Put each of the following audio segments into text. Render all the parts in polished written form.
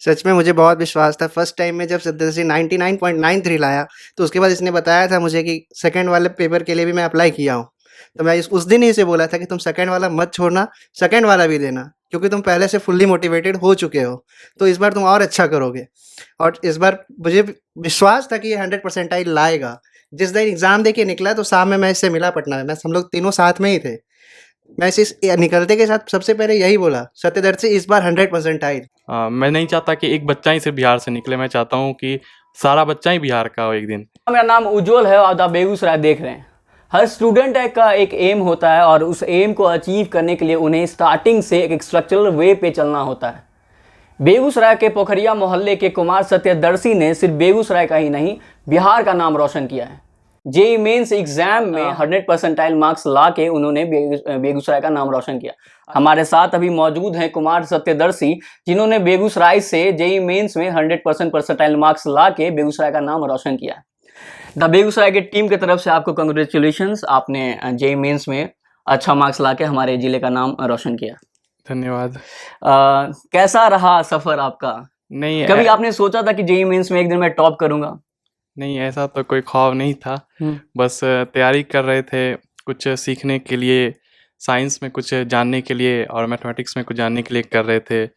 सच में मुझे बहुत विश्वास था फर्स्ट टाइम में जब सत्यार्थी 99.93 लाया, तो उसके बाद इसने बताया था मुझे कि सेकंड वाले पेपर के लिए भी मैं अप्लाई किया हूँ। तो मैं इस उस दिन ही इसे बोला था कि तुम सेकंड वाला मत छोड़ना, सेकंड वाला भी देना, क्योंकि तुम पहले से फुल्ली मोटिवेटेड हो चुके हो, तो इस बार तुम और अच्छा करोगे। और इस बार मुझे विश्वास था कि ये 100 परसेंटाइल लाएगा। जिस दिन एग्ज़ाम देके निकला तो शाम में मैं इससे मिला पटना में, हम लोग तीनों साथ में ही थे। मैं इसे निकलते के साथ सबसे पहले यही बोला, सत्यदर्शी इस बार 100 परसेंटाइल। मैं नहीं चाहता कि एक बच्चा ही सिर्फ बिहार से निकले, मैं चाहता हूँ कि सारा बच्चा ही बिहार का हो एक दिन। मेरा नाम उज्जवल है और आप बेगूसराय देख रहे हैं। हर स्टूडेंट का एक एम होता है और उस एम को अचीव करने के लिए उन्हें स्टार्टिंग से एक स्ट्रक्चरल वे पे चलना होता है। बेगूसराय के पोखरिया मोहल्ले के कुमार सत्यदर्शी ने सिर्फ बेगूसराय का ही नहीं, बिहार का नाम रोशन किया है। जेई मेंस एग्जाम में 100 परसेंटाइल मार्क्स ला के उन्होंने बेगूसराय का नाम रोशन किया। हमारे साथ अभी मौजूद हैं कुमार सत्यदर्शी, जिन्होंने बेगूसराय से जेई मेंस में 100 परसेंटाइल मार्क्स ला के बेगूसराय का नाम रोशन किया है। द बेगूसराय की टीम की तरफ से आपको कंग्रेचुलेशंस, आपने जेई मेंस में अच्छा मार्क्स ला के हमारे जिले का नाम रोशन किया। धन्यवाद। कैसा रहा सफर आपका? नहीं कभी आपने सोचा था कि जेई मेंस में एक दिन मैं टॉप करूंगा? नहीं, ऐसा तो कोई ख्वाब नहीं था। बस तैयारी कर रहे थे कुछ सीखने के लिए, साइंस में कुछ जानने के लिए और मैथमेटिक्स में कुछ जानने के लिए कर रहे थे।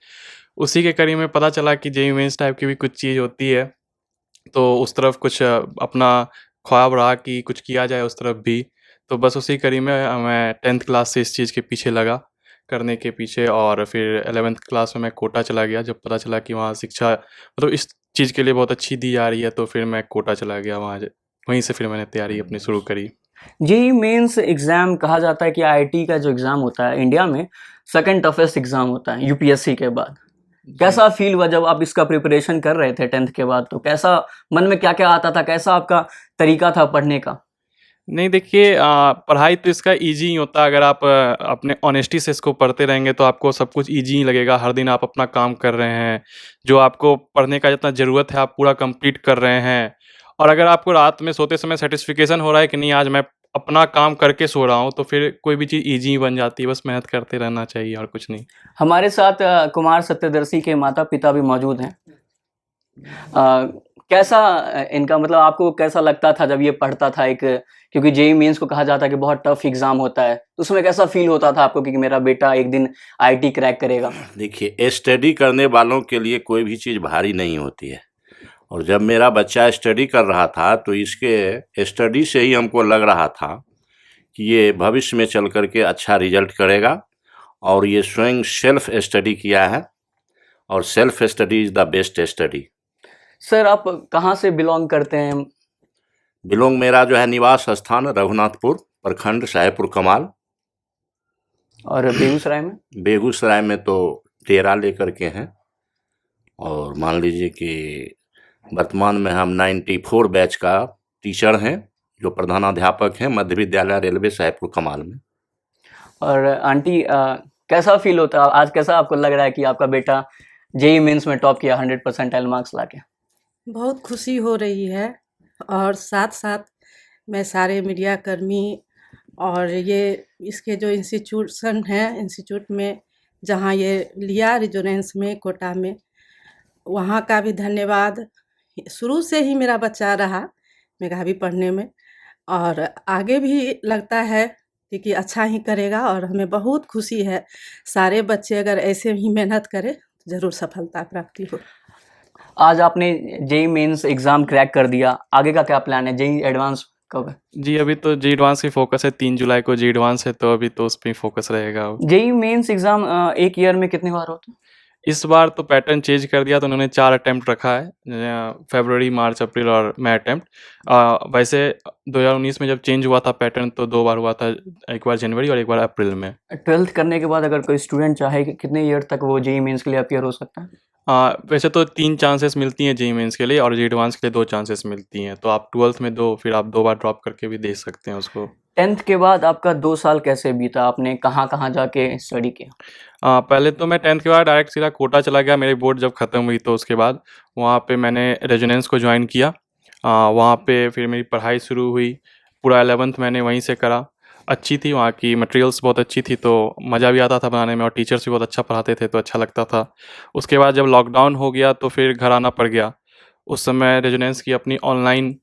उसी के कड़ी में पता चला कि जेईई मेंस टाइप की भी कुछ चीज़ होती है, तो उस तरफ कुछ अपना ख्वाब रहा कि कुछ किया जाए उस तरफ भी। तो बस उसी कड़ी में मैं 10th क्लास से इस चीज़ के पीछे लगा, करने के पीछे, और फिर 11th क्लास में मैं कोटा चला गया। जब पता चला कि वहाँ शिक्षा मतलब इस चीज़ के लिए बहुत अच्छी दी जा रही है, तो फिर मैं कोटा चला गया वहाँ वहीं से फिर मैंने तैयारी अपनी शुरू करी। जेईई मेंस एग्जाम कहा जाता है कि आईआईटी का जो एग्जाम होता है इंडिया में सेकंड टफेस्ट एग्जाम होता है यूपीएससी के बाद। कैसा फील हुआ जब आप इसका प्रिपरेशन कर रहे थे 10th के बाद? तो कैसा मन में क्या क्या आता था, कैसा आपका तरीका था पढ़ने का? नहीं देखिए, पढ़ाई तो इसका ईजी ही होता है। अगर आप अपने ऑनेस्टी से इसको पढ़ते रहेंगे तो आपको सब कुछ ईजी ही लगेगा। हर दिन आप अपना काम कर रहे हैं, जो आपको पढ़ने का जितना ज़रूरत है आप पूरा कंप्लीट कर रहे हैं। और अगर आपको रात में सोते समय सेटिस्फिकेशन हो रहा है कि नहीं आज मैं अपना काम करके सो रहा हूँ, तो फिर कोई भी चीज़ ईजी ही बन जाती है। बस मेहनत करते रहना चाहिए और कुछ नहीं। हमारे साथ कुमार सत्यदर्शी के माता पिता भी मौजूद हैं। कैसा इनका मतलब आपको कैसा लगता था जब ये पढ़ता था? एक क्योंकि जेईई मेंस को कहा जाता है कि बहुत टफ एग्जाम होता है, तो उसमें कैसा फील होता था आपको कि मेरा बेटा एक दिन आईआईटी क्रैक करेगा? देखिए, स्टडी करने वालों के लिए कोई भी चीज़ भारी नहीं होती है। और जब मेरा बच्चा स्टडी कर रहा था तो इसके स्टडी से ही हमको लग रहा था कि ये भविष्य में चल कर के अच्छा रिजल्ट करेगा। और ये स्वयं सेल्फ स्टडी किया है, और self study is the best study. Sir आप कहाँ से बिलोंग करते हैं? बिलोंग मेरा जो है निवास स्थान रघुनाथपुर प्रखंड साहेबपुर कमाल। और बेगूसराय में? बेगूसराय में तो डेरा लेकर के हैं। और मान लीजिए कि वर्तमान में हम 94 बैच का टीचर हैं, जो प्रधानाध्यापक हैं मध्य विद्यालय रेलवे साहेबपुर कमाल में। और आंटी कैसा फील होता है आज? कैसा आपको लग रहा है कि आपका बेटा जेईई मेंस में टॉप किया 100 परसेंटाइल मार्क्स लाके? बहुत खुशी हो रही है। और साथ साथ मैं सारे मीडिया कर्मी और ये इसके जो इंस्टीट्यूशन है, इंस्टीट्यूट में जहाँ ये लिया रेजोनेंस में कोटा में, वहाँ का भी धन्यवाद। शुरू से ही मेरा बच्चा रहा मेधावी पढ़ने में, और आगे भी लगता है कि अच्छा ही करेगा। और हमें बहुत खुशी है, सारे बच्चे अगर ऐसे ही मेहनत करें तो ज़रूर सफलता प्राप्ति हो। आज आपने जेईई मेंस एग्जाम क्रैक कर दिया, आगे का क्या प्लान है? जेईई एडवांस कब है? जी, अभी तो जेईई एडवांस की फोकस है। 3 जुलाई को जेईई एडवांस है, तो अभी तो उस पर ही फोकस रहेगा। जेईई मेंस एग्जाम एक ईयर में कितनी बार होता है? इस बार तो पैटर्न चेंज कर दिया, तो उन्होंने 4 अटेम्प्ट रखा है, फरवरी, मार्च, अप्रैल और मई अटेम्प्ट। वैसे 2019 में जब चेंज हुआ था पैटर्न, तो 2 बार हुआ था, एक बार जनवरी और एक बार अप्रैल में। 12th करने के बाद अगर कोई स्टूडेंट चाहे कि कितने ईयर तक वो जेईई मेंस के लिए अपीयर हो सकता है? वैसे तो 3 चांसेस मिलती हैं जेईई मेंस के लिए, और जेईई एडवांस के लिए 2 चांसेस मिलती हैं। तो आप 12th में 2, फिर आप 2 बार ड्रॉप करके भी दे सकते हैं उसको। 10th के बाद आपका 2 साल कैसे बीता? आपने कहाँ जाके स्टडी किया? पहले तो मैं 10th के बाद डायरेक्ट सीधा कोटा चला गया। मेरी बोर्ड जब ख़त्म हुई तो उसके बाद वहाँ पे मैंने रेजोनेंस को ज्वाइन किया। वहाँ पे फिर मेरी पढ़ाई शुरू हुई। पूरा 11th मैंने वहीं से करा। अच्छी थी, वहाँ की मटेरियल्स बहुत अच्छी थी, तो मज़ा भी आता था बनाने में और टीचर्स भी बहुत अच्छा पढ़ाते थे, तो अच्छा लगता था। उसके बाद जब लॉकडाउन हो गया तो फिर घर आना पड़ गया। उस समय रेजोनेंस की अपनी ऑनलाइन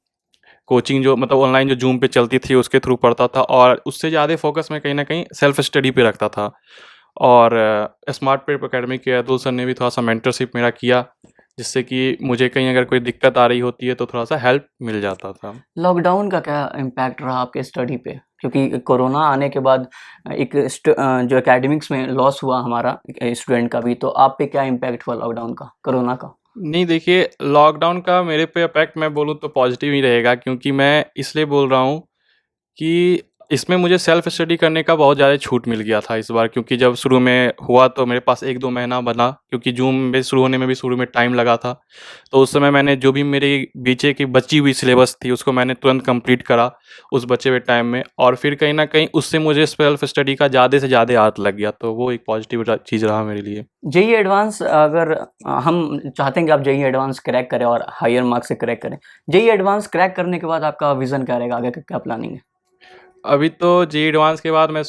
कोचिंग जो मतलब ऑनलाइन जो जूम पे चलती थी उसके थ्रू पढ़ता था, और उससे ज़्यादा फोकस मैं कहीं न कहीं सेल्फ स्टडी पे रखता था। और स्मार्ट प्रेप अकेडमी के अतुल सर ने भी थोड़ा-सा मेंटरशिप मेरा किया, जिससे कि मुझे कहीं अगर कोई दिक्कत आ रही होती है तो थोड़ा-सा हेल्प मिल जाता था। लॉकडाउन का क्या इम्पैक्ट रहा आपके स्टडी पे? क्योंकि कोरोना आने के बाद जो एकेडमिक्स में लॉस हुआ हमारा स्टूडेंट का भी, तो आप पे क्या इम्पैक्ट हुआ लॉकडाउन का, कोरोना का? नहीं देखिए, लॉकडाउन का मेरे पे इफ़ेक्ट मैं बोलूँ तो पॉज़िटिव ही रहेगा, क्योंकि मैं इसलिए बोल रहा हूँ कि इसमें मुझे सेल्फ स्टडी करने का बहुत ज़्यादा छूट मिल गया था इस बार, क्योंकि जब शुरू में हुआ तो मेरे पास 1-2 महीना बना, क्योंकि जूम में शुरू होने में भी शुरू में टाइम लगा था। तो उस समय मैंने जो भी मेरी बीचे की बची हुई सिलेबस थी उसको मैंने तुरंत कंप्लीट करा उस बचे हुए टाइम में, और फिर कहीं न कहीं उससे मुझे सेल्फ स्टडी का ज़्यादा से ज़्यादा आदत लग गया, तो वो एक पॉज़िटिव चीज़ रहा मेरे लिए। जेईई एडवांस अगर हम चाहते हैं कि आप जेईई एडवांस क्रैक करें और हायर मार्क्स से क्रैक करें, जेईई एडवांस क्रैक करने के बाद आपका विज़न क्या रहेगा, आगे का क्या प्लानिंग है? अभी तो जेईई एडवांस के बाद मैं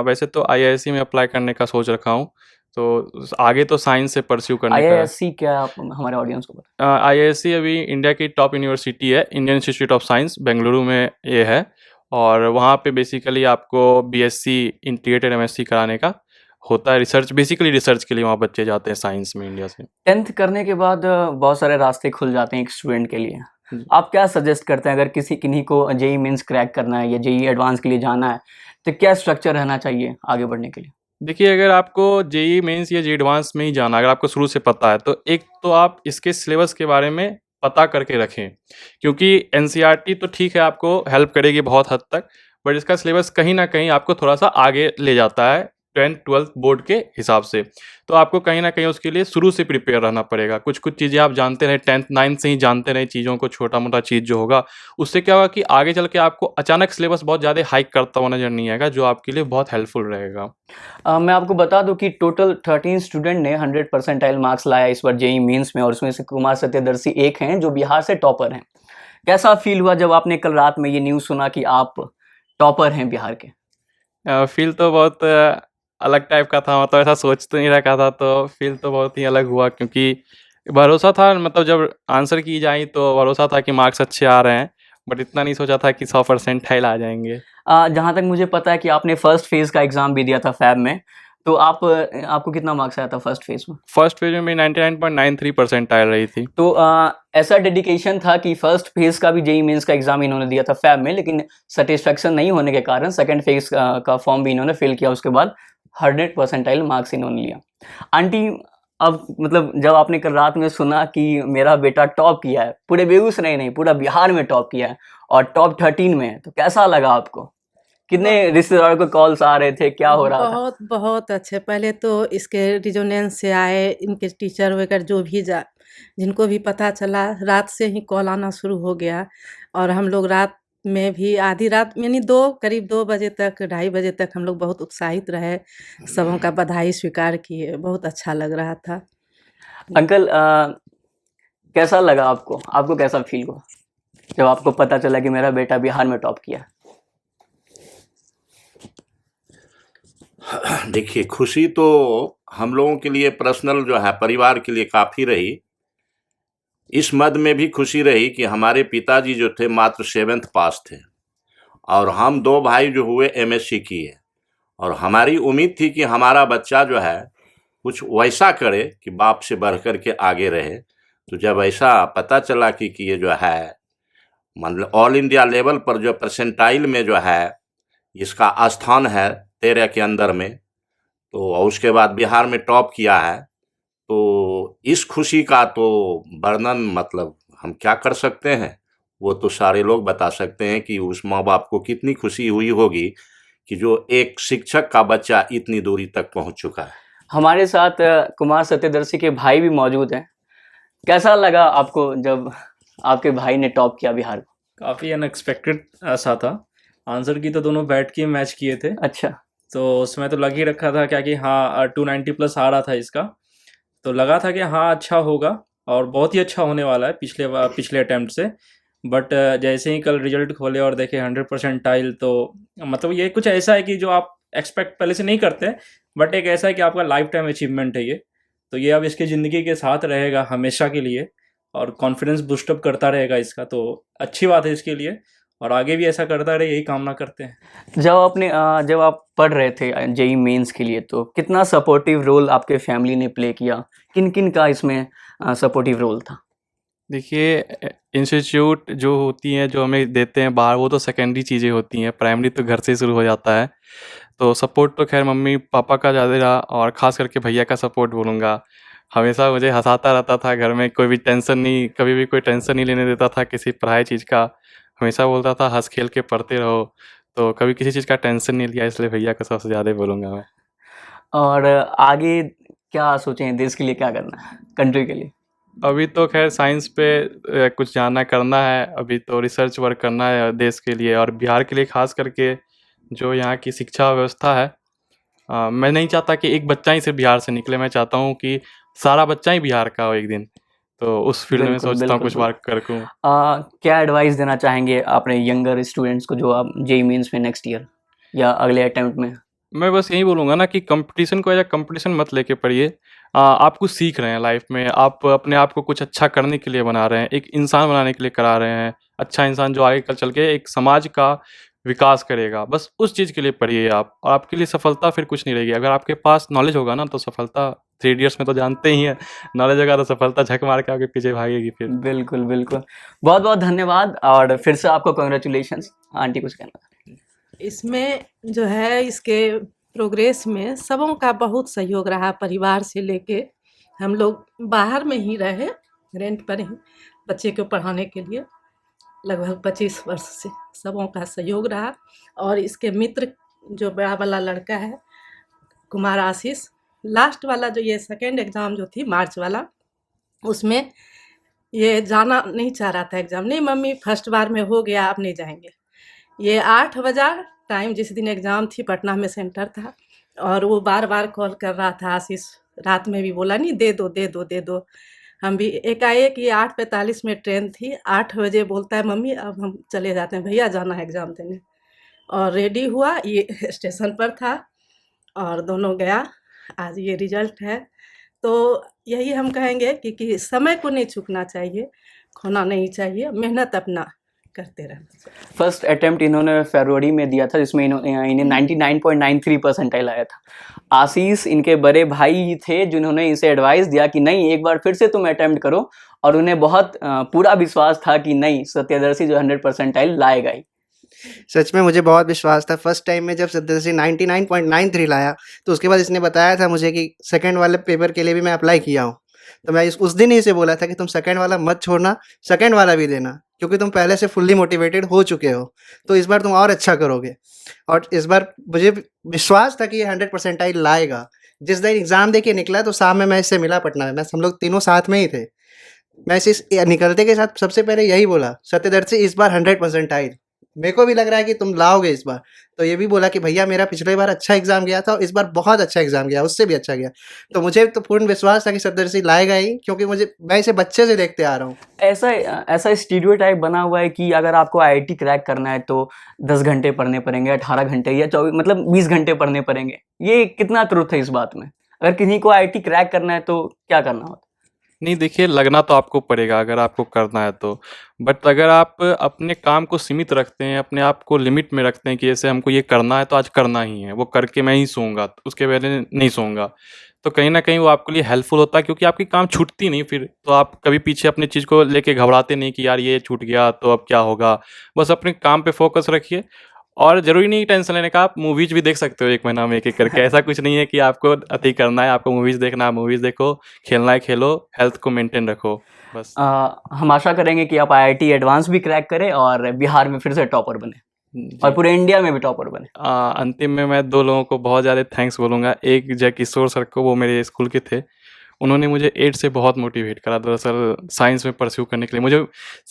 वैसे तो आईआईएससी में अप्लाई करने का सोच रखा हूँ, तो आगे तो साइंस से परस्यू करने का। आईआईएससी क्या, आप हमारे ऑडियंस को बताएं। आईआईएससी अभी इंडिया की टॉप यूनिवर्सिटी है, Indian institute of science Bengaluru में ये है, और वहाँ पे बेसिकली आपको बीएससी इंटीग्रेटेड एमएससी कराने का होता है। रिसर्च, बेसिकली रिसर्च के लिए वहाँ बच्चे जाते हैं साइंस में इंडिया से। 10th करने के बाद बहुत सारे रास्ते खुल जाते हैं एक स्टूडेंट के लिए। जी। आप क्या सजेस्ट करते हैं अगर किन्हीं को जेईई मेंस क्रैक करना है या जेईई एडवांस के लिए जाना है, तो क्या स्ट्रक्चर रहना चाहिए आगे बढ़ने के लिए? देखिए, अगर आपको जेईई मेंस या जेईई एडवांस में ही जाना, अगर आपको शुरू से पता है, तो एक तो आप इसके सिलेबस के बारे में पता करके रखें, क्योंकि एनसीईआरटी तो ठीक है, आपको हेल्प करेगी बहुत हद तक, बट इसका सिलेबस कहीं न कहीं आपको थोड़ा-सा आगे ले जाता है 10th-12th बोर्ड के हिसाब से। तो आपको कहीं न कहीं उसके लिए शुरू से प्रिपेयर रहना पड़ेगा। कुछ-कुछ चीज़ें आप जानते रहें, 10th-9th से ही जानते रहें चीज़ों को, छोटा-मोटा चीज़ जो होगा, उससे क्या होगा कि आगे चल के आपको अचानक सिलेबस बहुत ज़्यादा हाइक करता हुआ नज़र नहीं आएगा, जो आपके लिए बहुत हेल्पफुल रहेगा। मैं आपको बता दूं कि टोटल 13 स्टूडेंट ने 100 परसेंटाइल मार्क्स लाया इस बार जेईई मेंस में, और उसमें से कुमार सत्यदर्शी एक हैं जो बिहार से टॉपर हैं। कैसा फील हुआ जब आपने कल रात में ये न्यूज़ सुना कि आप टॉपर हैं बिहार के? फ़ील तो बहुत अलग टाइप का था, मतलब ऐसा सोच तो नहीं रखा था, तो फ़ील तो बहुत ही अलग हुआ, क्योंकि भरोसा था, मतलब जब आंसर की जाए तो भरोसा था कि मार्क्स अच्छे आ रहे हैं, बट इतना नहीं सोचा था कि 100 परसेंटाइल आ जाएँगे। जहाँ तक मुझे पता है कि आपने फर्स्ट फेज़ का एग्ज़ाम भी दिया था फैब में, तो आपको कितना मार्क्स आया था फर्स्ट फेज़ में? फर्स्ट फेज़ में मेरी 99.93 परसेंटाइल रही थी। तो ऐसा डेडिकेशन था कि फर्स्ट फेज़ का भी जेईई मेंस का एग्ज़ाम इन्होंने दिया था फैब में, लेकिन सैटिस्फैक्शन नहीं होने के कारण सेकंड फेज़ का फॉर्म भी इन्होंने फिल किया, उसके बाद 100 परसेंटाइल मार्क्स इन्होंने लिया। आंटी, अब मतलब जब आपने कल रात में सुना कि मेरा बेटा टॉप किया है, पूरे बेगूसराय नहीं पूरा बिहार में टॉप किया है और टॉप 13 में है, तो कैसा लगा आपको? कितने रिश्तेदारों को कॉल्स आ रहे थे, क्या हो रहा था? बहुत बहुत अच्छे। पहले तो इसके रेजोनेंस से आए, इनके टीचर वगैरह जो भी जिनको भी पता चला, रात से ही कॉल आना शुरू हो गया, और हम लोग रात में भी आधी रात यानी करीब 2 बजे तक, 2:30 बजे तक हम लोग बहुत उत्साहित रहे, सबों का बधाई स्वीकार किए, बहुत अच्छा लग रहा था। अंकल, कैसा लगा आपको? आपको कैसा फील हुआ जब आपको पता चला कि मेरा बेटा बिहार में टॉप किया? देखिए, खुशी तो हम लोगों के लिए पर्सनल जो है, परिवार के लिए काफ़ी रही। इस मद में भी खुशी रही कि हमारे पिताजी जो थे मात्र 7th पास थे, और हम 2 भाई जो हुए एमएससी किए, और हमारी उम्मीद थी कि हमारा बच्चा जो है कुछ वैसा करे कि बाप से बढ़ कर के आगे रहे। तो जब ऐसा पता चला कि ये जो है मतलब ऑल इंडिया लेवल पर जो परसेंटाइल में जो है इसका स्थान है 13 के अंदर में, तो और उसके बाद बिहार में टॉप किया है, तो इस खुशी का तो वर्णन मतलब हम क्या कर सकते हैं, वो तो सारे लोग बता सकते हैं कि उस माँ बाप को कितनी खुशी हुई होगी कि जो एक शिक्षक का बच्चा इतनी दूरी तक पहुंच चुका है। हमारे साथ कुमार सत्यदर्शी के भाई भी मौजूद हैं। कैसा लगा आपको जब आपके भाई ने टॉप किया बिहार को? काफ़ी अनएक्सपेक्टेड सा था। आंसर की तो दोनों बैठ के मैच किए थे, अच्छा। तो उसमें तो लग ही रखा था क्या कि हाँ 290 प्लस आ रहा था इसका, तो लगा था कि हाँ अच्छा होगा और बहुत ही अच्छा होने वाला है पिछले अटैम्प्ट से। बट जैसे ही कल रिजल्ट खोले और देखे 100 परसेंटाइल, तो मतलब ये कुछ ऐसा है कि जो आप एक्सपेक्ट पहले से नहीं करते, बट एक ऐसा है कि आपका लाइफ टाइम अचीवमेंट है ये। तो ये अब इसकी ज़िंदगी के साथ रहेगा हमेशा के लिए, और कॉन्फिडेंस बूस्टअप करता रहेगा इसका, तो अच्छी बात है इसके लिए, और आगे भी ऐसा करता रहे, यही कामना करते हैं। जब आप पढ़ रहे थे जेई मेंस के लिए, तो कितना सपोर्टिव रोल आपके फैमिली ने प्ले किया? किन किन का इसमें सपोर्टिव रोल था? देखिए, इंस्टीट्यूट जो होती हैं, जो हमें देते हैं बाहर, वो तो सेकेंडरी चीज़ें होती हैं, प्राइमरी तो घर से ही शुरू हो जाता है। तो सपोर्ट तो खैर मम्मी पापा का ज़्यादा रहा, और ख़ास करके भैया का सपोर्ट बोलूँगा। हमेशा मुझे हँसाता रहता था घर में, कोई भी टेंशन नहीं, कभी भी कोई टेंशन नहीं लेने देता था किसी पढ़ाई चीज़ का। हमेशा बोलता था हँस खेल के पढ़ते रहो, तो कभी किसी चीज़ का टेंशन नहीं लिया, इसलिए भैया को सबसे ज़्यादा बोलूँगा मैं। और आगे क्या सोचे हैं, देश के लिए क्या करना है, कंट्री के लिए? अभी तो खैर साइंस पे कुछ जानना करना है, अभी तो रिसर्च वर्क करना है देश के लिए और बिहार के लिए, ख़ास करके जो यहाँ की शिक्षा व्यवस्था है। मैं नहीं चाहता कि एक बच्चा ही सिर्फ बिहार से निकले, मैं चाहता हूँ कि सारा बच्चा ही बिहार का हो एक दिन, तो उस फील्ड में बिल्कुल, सोचता हूँ बिल्कुल, कुछ वर्क करूँ। क्या एडवाइस देना चाहेंगे अपने यंगर स्टूडेंट्स को जो आप जेईई मेंस में नेक्स्ट ईयर या अगले अटेम्प्ट में? मैं बस यही बोलूँगा ना कि कंपटीशन को एज अ कंपटीशन मत लेके पढ़िए। आप कुछ सीख रहे हैं लाइफ में, आप अपने आप को कुछ अच्छा करने के लिए बना रहे हैं, एक इंसान बनाने के लिए करा रहे हैं, अच्छा इंसान जो आगे कल चल के एक समाज का विकास करेगा, बस उस चीज़ के लिए पढ़िए आप, और आपके लिए सफलता फिर कुछ नहीं रहेगी। अगर आपके पास नॉलेज होगा ना, तो सफलता 3 इडियट्स में तो जानते ही हैं, नॉलेज होगा तो सफलता झक मार के आपके पीछे भागेगी फिर। बिल्कुल, बिल्कुल। बहुत-बहुत धन्यवाद, और फिर से आपको कांग्रेचुलेशंस। आंटी कुछ कहना? इसमें जो है, इसके प्रोग्रेस में सबों का बहुत सहयोग रहा, परिवार से लेके हम लोग बाहर में ही रहे, रेंट पर ही बच्चे को पढ़ाने के लिए लगभग 25 वर्ष से सबों का सहयोग रहा। और इसके मित्र जो बड़ा वाला लड़का है कुमार आशीष, लास्ट वाला जो ये सेकेंड एग्ज़ाम जो थी मार्च वाला, उसमें ये जाना नहीं चाह रहा था एग्ज़ाम। नहीं मम्मी फर्स्ट बार में हो गया, अब नहीं जाएंगे। ये 8 बजा टाइम, जिस दिन एग्ज़ाम थी पटना में सेंटर था, और वो बार बार कॉल कर रहा था आशीष, रात में भी बोला नहीं दे दो दे दो दे दो। हम भी एकाएक, ये 8:45 में ट्रेन थी, 8 बजे बोलता है मम्मी अब हम चले जाते हैं, भैया जाना है एग्ज़ाम देने। और रेडी हुआ, ये स्टेशन पर था और दोनों गया। आज ये रिजल्ट है। तो यही हम कहेंगे कि समय को नहीं चूकना चाहिए, खोना नहीं चाहिए, मेहनत अपना करते रहना चाहिए। फर्स्ट अटेम्प्ट इन्होंने फरवरी में दिया था, जिसमें इन्हें 99.93 परसेंटाइल आया था। आशीष इनके बड़े भाई ही थे जिन्होंने इसे एडवाइस दिया कि नहीं एक बार फिर से तुम अटेम्प्ट करो, और उन्हें बहुत पूरा विश्वास था कि नहीं सत्यदर्शी जो 100 परसेंटाइल लाएगा ही। सच में मुझे बहुत विश्वास था। फर्स्ट टाइम में जब सत्यदर्शी 99.93 लाया, तो उसके बाद इसने बताया था मुझे कि सेकंड वाले पेपर के लिए भी मैं अप्लाई किया हूँ। तो मैं उस दिन ही इसे बोला था कि तुम सेकंड वाला मत छोड़ना, सेकंड वाला भी देना, क्योंकि तुम पहले से फुल्ली मोटिवेटेड हो चुके हो, तो इस बार तुम और अच्छा करोगे। और इस बार मुझे विश्वास था कि ये 100 परसेंटाइल लाएगा। जिस दिन एग्ज़ाम दे के निकला, तो शाम में मैं इससे मिला पटना में, हम लोग तीनों साथ में ही थे। मैं इसे निकलते के साथ सबसे पहले यही बोला, सत्यदर्शी इस बार 100 परसेंटाइल। मेरे को भी लग रहा है कि तुम लाओगे इस बार। तो ये भी बोला कि भैया मेरा पिछले बार अच्छा एग्ज़ाम गया था और इस बार बहुत अच्छा एग्ज़ाम गया, उससे भी अच्छा गया। तो मुझे तो पूर्ण विश्वास था कि सत्यदर्शी लाएगा ही, क्योंकि मैं इसे बच्चे से देखते आ रहा हूँ। ऐसा स्टीरियोटाइप बना हुआ है कि अगर आपको आईआईटी क्रैक करना है तो 10 घंटे पढ़ने पड़ेंगे, 18 घंटे या 24 मतलब 20 घंटे पढ़ने पड़ेंगे। ये कितना ट्रुथ है इस बात में? अगर किसी को आईआईटी क्रैक करना है तो क्या करना होता? नहीं, देखिए, लगना तो आपको पड़ेगा अगर आपको करना है तो। बट अगर आप अपने काम को सीमित रखते हैं, अपने आप को लिमिट में रखते हैं कि जैसे हमको ये करना है तो आज करना ही है, वो करके मैं ही सोऊंगा, उसके पहले नहीं सोऊंगा, तो कहीं ना कहीं वो आपके लिए हेल्पफुल होता है, क्योंकि आपकी काम छूटती नहीं फिर। तो आप कभी पीछे अपनी चीज़ को लेके घबराते नहीं कि यार ये छूट गया तो अब क्या होगा। बस अपने काम पे फोकस रखिए, और ज़रूरी नहीं टेंशन लेने का, आप मूवीज़ भी देख सकते हो 1 महीना में एक-एक करके। ऐसा कुछ नहीं है कि आपको अति करना है, आपको मूवीज़ देखना है, मूवीज़ देखो, खेलना है खेलो, हेल्थ को मेंटेन रखो, बस। हम आशा करेंगे कि आप आईआईटी एडवांस भी क्रैक करें और बिहार में फिर से टॉपर बने, जी। और पूरे इंडिया में भी टॉपर बने। अंतिम में मैं 2 लोगों को बहुत ज़्यादा थैंक्स बोलूँगा। एक जय किशोर सर को, वो मेरे स्कूल के थे। उन्होंने मुझे 8 से बहुत मोटिवेट करा दरअसल साइंस में परस्यू करने के लिए। मुझे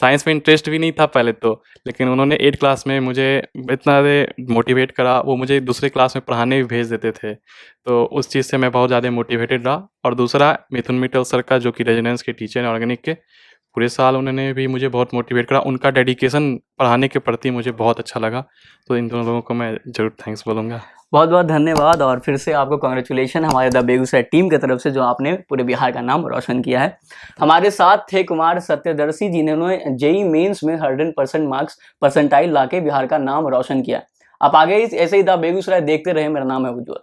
साइंस में इंटरेस्ट भी नहीं था पहले तो, लेकिन उन्होंने 8 क्लास में मुझे इतना ज़्यादा मोटिवेट करा, वो मुझे दूसरे क्लास में पढ़ाने भी भेज देते थे। तो उस चीज़ से मैं बहुत ज़्यादा मोटिवेटेड रहा। और दूसरा मिथुन मित्तल सर का, जो कि रेजोनेंस के टीचर हैं ऑर्गेनिक के, पूरे साल उन्होंने भी मुझे बहुत मोटिवेट करा। उनका डेडिकेशन पढ़ाने के प्रति मुझे बहुत अच्छा लगा। तो इन दोनों लोगों को मैं ज़रूर थैंक्स बोलूँगा। बहुत बहुत धन्यवाद और फिर से आपको कांग्रेचुलेशन हमारे द बेगूसराय टीम की तरफ से, जो आपने पूरे बिहार का नाम रोशन किया है। हमारे साथ थे कुमार सत्यदर्शी, जिन्होंने जेईई मेंस में 100% मार्क्स परसेंटाइल लाके बिहार का नाम रोशन किया। आप आगे ऐसे ही द बेगूसराय देखते रहे। मेरा नाम है उज्ज्वल।